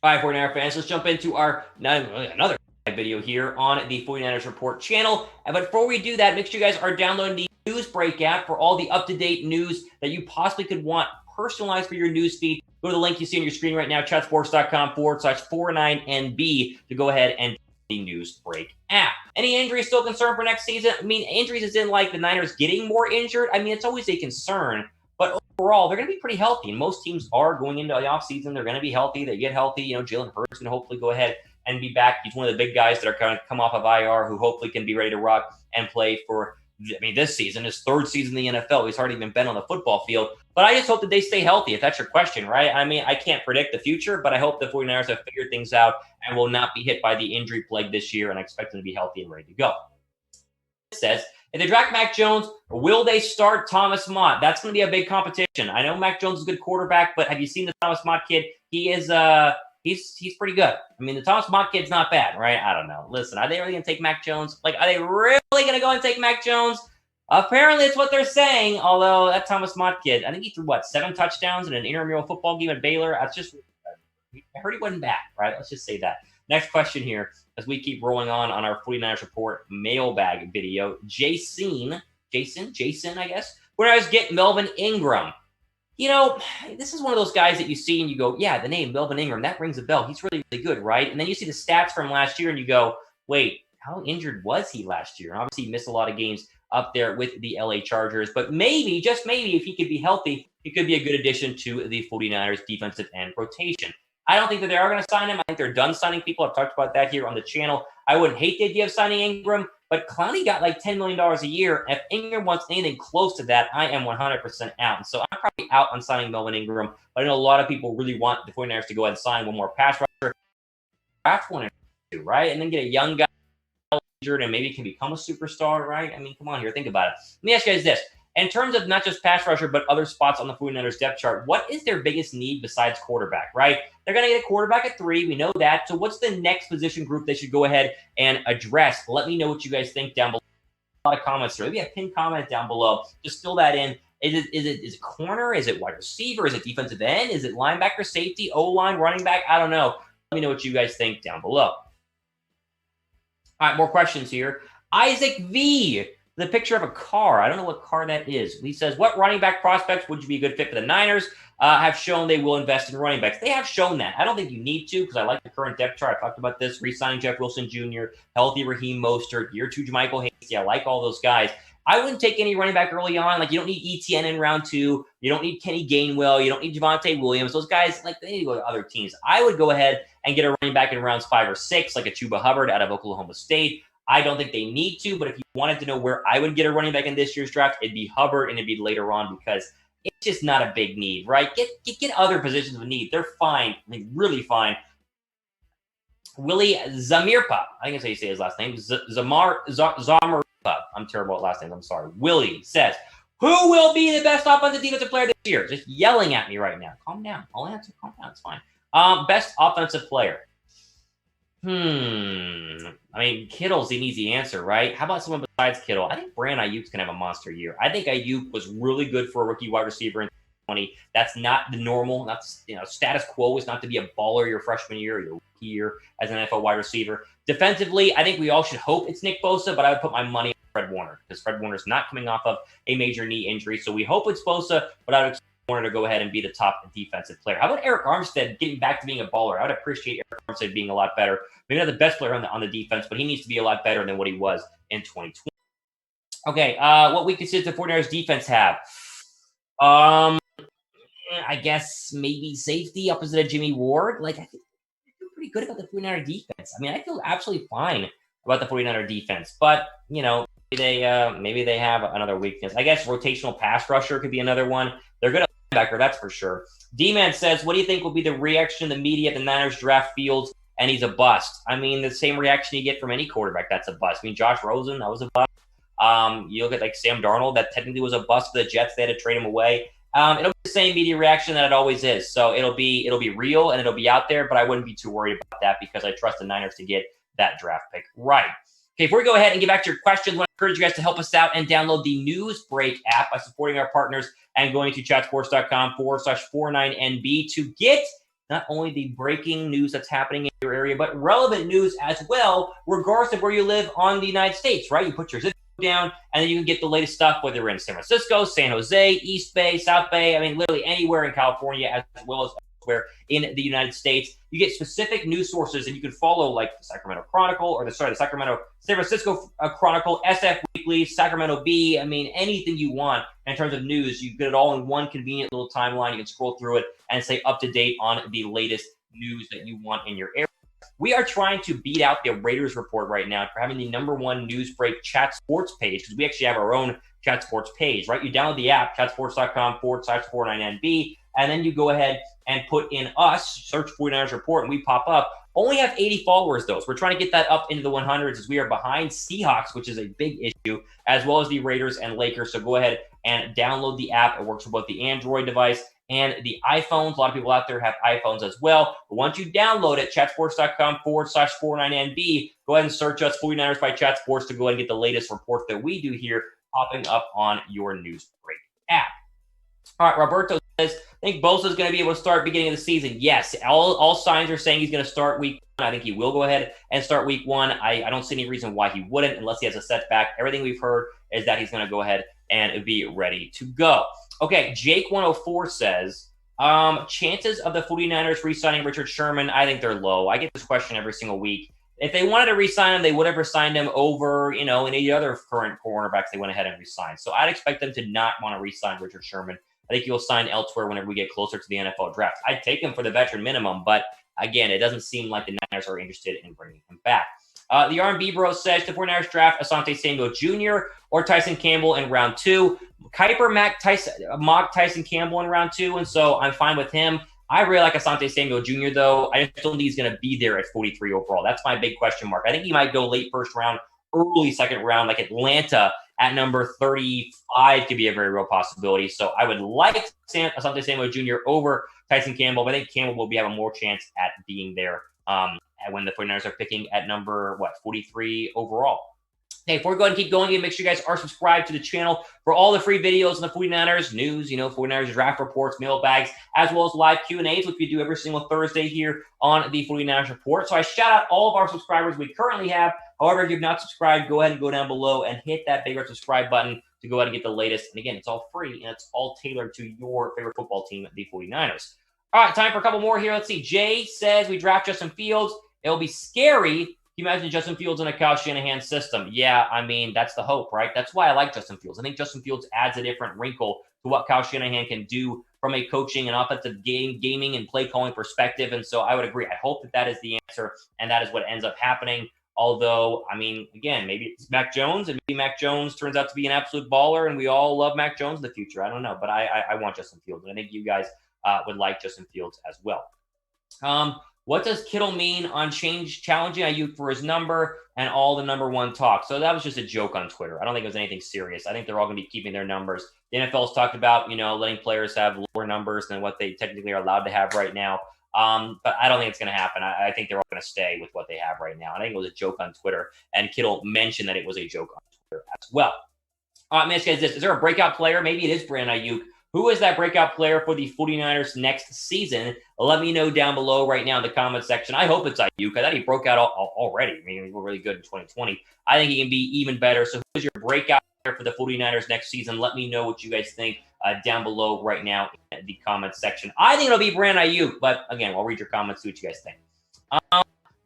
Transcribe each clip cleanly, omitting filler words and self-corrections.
All right, 49er fans, let's jump into our another video here on the 49ers Report channel. But before we do that, make sure you guys are downloading the News Break app for all the up-to-date news that you possibly could want personalized for your news feed. Go to the link you see on your screen right now, chatsports.com/49NB to go ahead and the News Break app. Any injuries still a concern for next season? I mean, injuries isn't like the Niners getting more injured. I mean, it's always a concern. But overall, they're going to be pretty healthy. And most teams are going into the offseason. They're going to be healthy. They get healthy. You know, Jalen Hurts can hopefully go ahead and be back. He's one of the big guys that are going to come off of IR who hopefully can be ready to rock and play for, this season, his third season in the NFL. He's hardly even been on the football field. But I just hope that they stay healthy, if that's your question, right? I mean, I can't predict the future, but I hope the 49ers have figured things out and will not be hit by the injury plague this year, and I expect them to be healthy and ready to go. It says, if they draft Mac Jones, will they start Thomas Mott? That's going to be a big competition. I know Mac Jones is a good quarterback, but have you seen the Thomas Mott kid? He is he's pretty good. I mean, the Thomas Mott kid's not bad, right? I don't know. Listen, are they really going to take Mac Jones? Like, are they really going to go and take Mac Jones? Apparently, it's what they're saying, although that Thomas Mott kid, I think he threw, 7 touchdowns in an intramural football game at Baylor? I heard he wasn't bad, right? Let's just say that. Next question here, as we keep rolling on our 49ers Report mailbag video. Jason, I guess. Where I was getting Melvin Ingram. You know, this is one of those guys that you see and you go, yeah, the name Melvin Ingram, that rings a bell. He's really, really good, right? And then you see the stats from last year and you go, wait, how injured was he last year? And obviously he missed a lot of games up there with the LA Chargers. But maybe, just maybe, if he could be healthy, he could be a good addition to the 49ers defensive end rotation. I don't think that they are going to sign him. I think they're done signing people. I've talked about that here on the channel. I wouldn't hate the idea of signing Ingram, but Clowney got like $10 million a year. If Ingram wants anything close to that, I am 100% out. And so I'm probably out on signing Melvin Ingram. But I know a lot of people really want the 49ers to go ahead and sign one more pass rusher. Draft one or two, right? And then get a young guy injured and maybe can become a superstar, right? I mean, come on here. Think about it. Let me ask you guys this. In terms of not just pass rusher, but other spots on the 49ers depth chart, what is their biggest need besides quarterback, right? They're going to get a quarterback at 3. We know that. So what's the next position group they should go ahead and address? Let me know what you guys think down below. A lot of comments here. Maybe a pinned comment down below. Just fill that in. Is it corner? Is it wide receiver? Is it defensive end? Is it linebacker, safety, O-line, running back? I don't know. Let me know what you guys think down below. All right, more questions here. Isaac V. The picture of a car. I don't know what car that is. He says, what running back prospects would you be a good fit for the Niners? Have shown they will invest in running backs. They have shown that. I don't think you need to because I like the current depth chart. I talked about this. Re-signing Jeff Wilson Jr., healthy Raheem Mostert, year 2 Jermichael Hasty. I like all those guys. I wouldn't take any running back early on. Like, you don't need ETN in round 2. You don't need Kenny Gainwell. You don't need Javonte Williams. Those guys, like, they need to go to other teams. I would go ahead and get a running back in rounds 5 or 6, like a Chuba Hubbard out of Oklahoma State. I don't think they need to, but if you wanted to know where I would get a running back in this year's draft, it'd be Hubbard and it'd be later on because it's just not a big need, right? Get other positions of need. They're fine. I mean, really fine. Willie Zamirpa. I think that's how you say his last name. Zamirpa. I'm terrible at last names. I'm sorry. Willie says, who will be the best offensive defensive player this year? Just yelling at me right now. Calm down. I'll answer. Calm down. It's fine. Best offensive player. I mean, Kittle's an easy answer, right? How about someone besides Kittle? I think Brandon Ayuk's going to have a monster year. I think Ayuk was really good for a rookie wide receiver in 2020. That's not the normal. That's, status quo is not to be a baller your freshman year or your rookie year as an NFL wide receiver. Defensively, I think we all should hope it's Nick Bosa, but I would put my money on Fred Warner because Fred Warner's not coming off of a major knee injury. So we hope it's Bosa, but I would expect Warner to go ahead and be the top defensive player. How about Eric Armstead getting back to being a baller? I would appreciate Eric Armstead being a lot better. Maybe not the best player on the defense, but he needs to be a lot better than what he was in 2020. Okay, what weaknesses does the 49ers defense have? I guess maybe safety opposite of Jimmy Ward. Like, I think I feel pretty good about the 49er defense. I mean, I feel absolutely fine about the 49er defense, but, maybe they have another weakness. I guess rotational pass rusher could be another one. They're good at linebacker, that's for sure. D-Man says, what do you think will be the reaction of the media at the Niners draft Fields? And he's a bust. I mean, the same reaction you get from any quarterback that's a bust. I mean, Josh Rosen, that was a bust. You look at like Sam Darnold, that technically was a bust for the Jets. They had to trade him away. It'll be the same media reaction that it always is. So it'll be real and it'll be out there, but I wouldn't be too worried about that because I trust the Niners to get that draft pick right. Okay, before we go ahead and get back to your questions, I want to encourage you guys to help us out and download the News Break app by supporting our partners and going to chatsports.com/49NB to get not only the breaking news that's happening in your area, but relevant news as well, regardless of where you live on the United States, right? You put your zip code down, and then you can get the latest stuff, whether you're in San Francisco, San Jose, East Bay, South Bay, I mean, literally anywhere in California, as well as elsewhere in the United States. You get specific news sources, and you can follow like the Sacramento Chronicle or the San Francisco Chronicle, SF Weekly, Sacramento Bee. I mean, anything you want in terms of news, you get it all in one convenient little timeline. You can scroll through it and stay up to date on the latest news that you want in your area. We are trying to beat out the Raiders Report right now for having the #1 news break chat sports page, because we actually have our own chat sports page, right? You download the app, chatsports.com/49NB, and then you go ahead and put in us, search 49ers Report, and we pop up. Only have 80 followers, though, so we're trying to get that up into the 100s as we are behind Seahawks, which is a big issue, as well as the Raiders and Lakers. So go ahead and download the app. It works for both the Android device and the iPhones. A lot of people out there have iPhones as well. But once you download it, chatsports.com/49NB, go ahead and search us 49ers by Chat Sports to go ahead and get the latest report that we do here popping up on your news break app. All right, Roberto says, I think Bosa's going to be able to start beginning of the season. Yes, all signs are saying he's going to start week 1. I think he will go ahead and start week 1. I don't see any reason why he wouldn't unless he has a setback. Everything we've heard is that he's going to go ahead and be ready to go. Okay, Jake104 says, chances of the 49ers re-signing Richard Sherman, I think they're low. I get this question every single week. If they wanted to re-sign him, they would have re-signed him over, any other current cornerbacks they went ahead and re-signed. So I'd expect them to not want to re-sign Richard Sherman. I think you'll sign elsewhere whenever we get closer to the NFL draft. I'd take him for the veteran minimum, but again, it doesn't seem like the Niners are interested in bringing him back. The R&B Bro says the 49ers draft Asante Samuel Jr. or Tyson Campbell in round 2. Kuiper mocked Tyson Campbell in round 2, and so I'm fine with him. I really like Asante Samuel Jr., though. I just don't think he's going to be there at 43 overall. That's my big question mark. I think he might go late first round, early second round, like Atlanta at number 35 could be a very real possibility. So I would like Asante Samuel Jr. over Tyson Campbell, but I think Campbell will have a more chance at being there when the 49ers are picking at number, 43 overall. Hey, before we go ahead and keep going, make sure you guys are subscribed to the channel for all the free videos on the 49ers news, 49ers draft reports, mailbags, as well as live Q&As, which we do every single Thursday here on the 49ers Report. So I shout out all of our subscribers we currently have. However, if you've not subscribed, go ahead and go down below and hit that big red subscribe button to go ahead and get the latest. And again, it's all free, and it's all tailored to your favorite football team, the 49ers. All right, time for a couple more here. Let's see. Jay says we draft Justin Fields. It'll be scary. Can you imagine Justin Fields in a Kyle Shanahan system? Yeah, I mean, that's the hope, right? That's why I like Justin Fields. I think Justin Fields adds a different wrinkle to what Kyle Shanahan can do from a coaching and offensive gaming and play calling perspective. And so I would agree. I hope that is the answer, and that is what ends up happening. Although, I mean, again, maybe it's Mac Jones, and maybe Mac Jones turns out to be an absolute baller, and we all love Mac Jones in the future. I don't know, but I want Justin Fields, and I think you guys would like Justin Fields as well. What does Kittle mean on challenging Ayuk for his number and all the #1 talk? So that was just a joke on Twitter. I don't think it was anything serious. I think they're all going to be keeping their numbers. The NFL's talked about, letting players have lower numbers than what they technically are allowed to have right now. But I don't think it's going to happen. I think they're all going to stay with what they have right now. I think it was a joke on Twitter, and Kittle mentioned that it was a joke on Twitter as well. Let me ask you guys this. Is there a breakout player? Maybe it is Brandon Ayuk. Who is that breakout player for the 49ers next season? Let me know down below right now in the comment section. I hope it's Ayuk. I thought he broke out already. I mean, he was really good in 2020. I think he can be even better. So who is your breakout player for the 49ers next season? Let me know what you guys think down below right now in the comment section. I think it'll be Brandon Ayuk, but again, I'll read your comments, see what you guys think.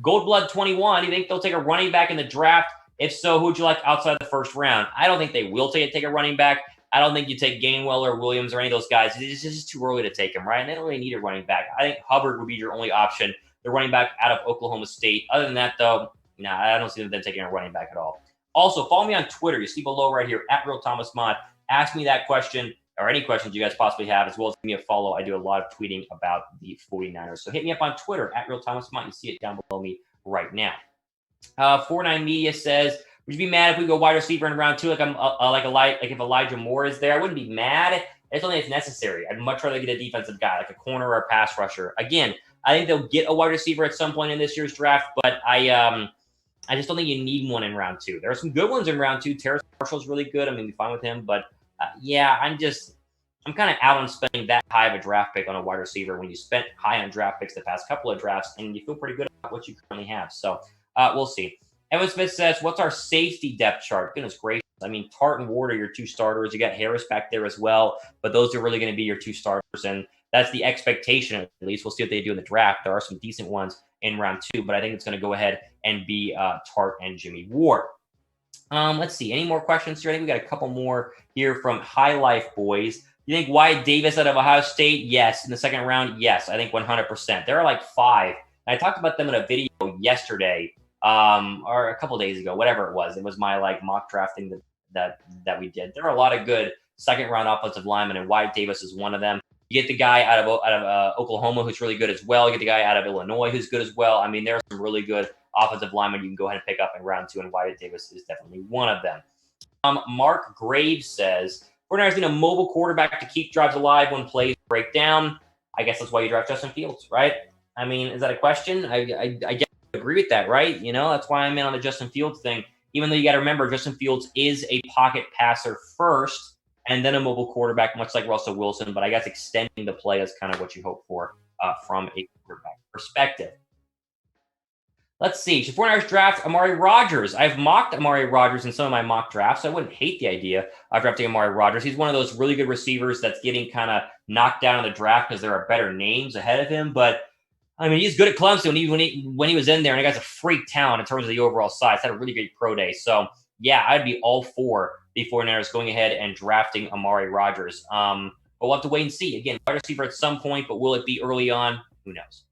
Goldblood21, do you think they'll take a running back in the draft? If so, who would you like outside the first round? I don't think they will take a running back. I don't think you take Gainwell or Williams or any of those guys. It's just too early to take them, right? And they don't really need a running back. I think Hubbard would be your only option, the running back out of Oklahoma State. Other than that, though, I don't see them taking a running back at all. Also, follow me on Twitter. You see below right here, at Real Thomas Mott. Ask me that question or any questions you guys possibly have, as well as give me a follow. I do a lot of tweeting about the 49ers. So hit me up on Twitter, at Real Thomas Mott. You see it down below me right now. 49 Media says, would you be mad if we go wide receiver in round 2, like if Elijah Moore is there? I wouldn't be mad. I just don't think it's necessary. I'd much rather get a defensive guy, like a corner or a pass rusher. Again, I think they'll get a wide receiver at some point in this year's draft, but I just don't think you need one in round 2. There are some good ones in round 2. Terrace Marshall's really good. I mean, be fine with him, but I'm just I'm kind of out on spending that high of a draft pick on a wide receiver when you spent high on draft picks the past couple of drafts and you feel pretty good about what you currently have. So we'll see. Evan Smith says, what's our safety depth chart? Goodness gracious. I mean, Tart and Ward are your two starters. You got Harris back there as well, but those are really going to be your two starters. And that's the expectation, at least. We'll see what they do in the draft. There are some decent ones in round 2, but I think it's going to go ahead and be Tart and Jimmy Ward. Let's see. Any more questions here? I think we got a couple more here from High Life Boys. You think Wyatt Davis out of Ohio State? Yes. In the second round? Yes. I think 100%. There are like 5. And I talked about them in a video yesterday, or a couple days ago, whatever it was. It was my like mock drafting that we did. There are a lot of good second round offensive linemen, and Wyatt Davis is one of them. You get the guy out of Oklahoma who's really good as well. You get the guy out of Illinois who's good as well. I mean, there are some really good offensive linemen you can go ahead and pick up in round 2, and Wyatt Davis is definitely one of them. Mark Graves says, 49ers need a mobile quarterback to keep drives alive when plays break down. I guess that's why you draft Justin Fields, right? I mean, is that a question? I guess I agree with that, right? You know, that's why I'm in on the Justin Fields thing. Even though you got to remember, Justin Fields is a pocket passer first and then a mobile quarterback, much like Russell Wilson. But I guess extending the play is kind of what you hope for from a quarterback perspective. Let's see. Should 49ers draft Amari Rodgers? I've mocked Amari Rodgers in some of my mock drafts. I wouldn't hate the idea of drafting Amari Rodgers. He's one of those really good receivers that's getting kind of knocked down in the draft because there are better names ahead of him. But I mean, he's good at Clemson when he was in there, and the guy's a freak talent in terms of the overall size. Had a really great pro day. So yeah, I'd be all for the 49ers going ahead and drafting Amari Rodgers. But we'll have to wait and see. Again, wide receiver at some point, but will it be early on? Who knows?